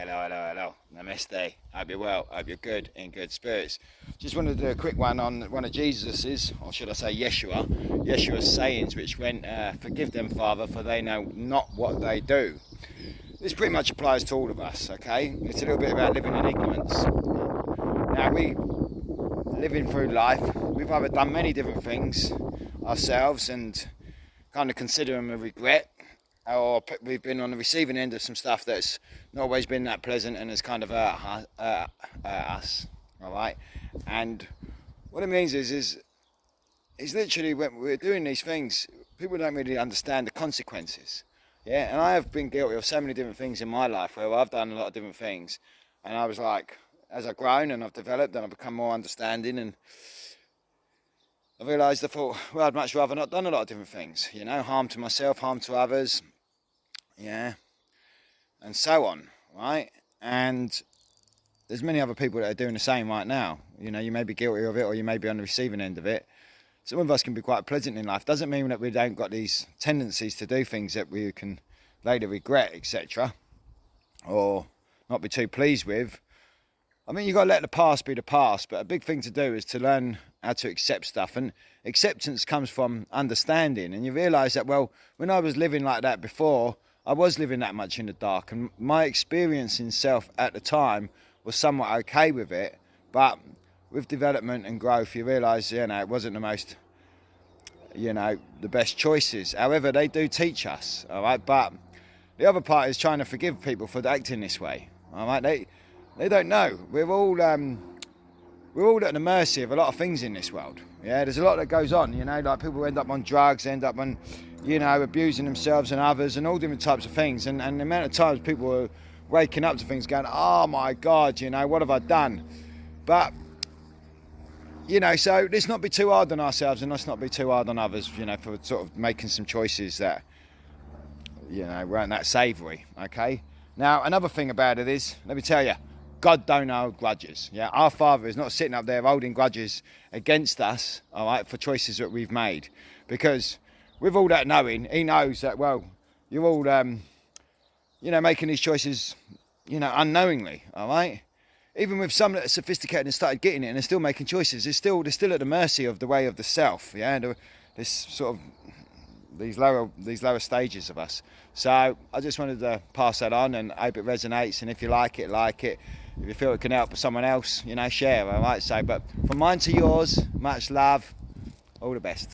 Hello. Namaste. Hope you're well. Hope you're good, in good spirits. Just wanted to do a quick one on one of Jesus's, or should I say Yeshua's sayings, which went, "Forgive them, Father, for they know not what they do." This pretty much applies to all of us, okay? It's a little bit about living in ignorance. Now, we living through life, we've either done many different things ourselves and kind of consider them a regret, or we've been on the receiving end of some stuff that's not always been that pleasant and has kind of hurt us, all right? And what it means is literally when we're doing these things, people don't really understand the consequences, yeah? And I have been guilty of so many different things in my life where I've done a lot of different things, and I was like, as I've grown and I've developed and I've become more understanding, and I realised, I thought, well, I'd much rather not done a lot of different things, you know, harm to myself, harm to others, yeah, and so on, right? And there's many other people that are doing the same right now. You know, you may be guilty of it, or you may be on the receiving end of it. Some of us can be quite pleasant in life. Doesn't mean that we don't got these tendencies to do things that we can later regret, etc., or not be too pleased with. I mean, you've got to let the past be the past, but a big thing to do is to learn how to accept stuff. And acceptance comes from understanding. And you realise that, well, when I was living like that before, I was living that much in the dark. And my experience in self at the time was somewhat okay with it. But with development and growth, you realise, you know, it wasn't the most, you know, the best choices. However, they do teach us, all right? But the other part is trying to forgive people for acting this way, all right? They don't know. We're all at the mercy of a lot of things in this world. Yeah, there's a lot that goes on, you know, like people end up on drugs, end up on, you know, abusing themselves and others and all different types of things. And the amount of times people are waking up to things going, oh my God, you know, what have I done? But, you know, so let's not be too hard on ourselves and let's not be too hard on others, you know, for sort of making some choices that, you know, weren't that savoury, okay? Now, another thing about it is, let me tell you, God don't hold grudges. Yeah, our Father is not sitting up there holding grudges against us, all right, for choices that we've made. Because with all that knowing, He knows that, well, you're all, you know, making these choices, you know, unknowingly, all right? Even with some that are sophisticated and started getting it and they're still making choices, they're still at the mercy of the way of the self, yeah, this sort of, these lower stages of us. So I just wanted to pass that on, and I hope it resonates, and if you like it, like it. If you feel it can help someone else, you know, share, all right? So, but from mine to yours, much love, all the best.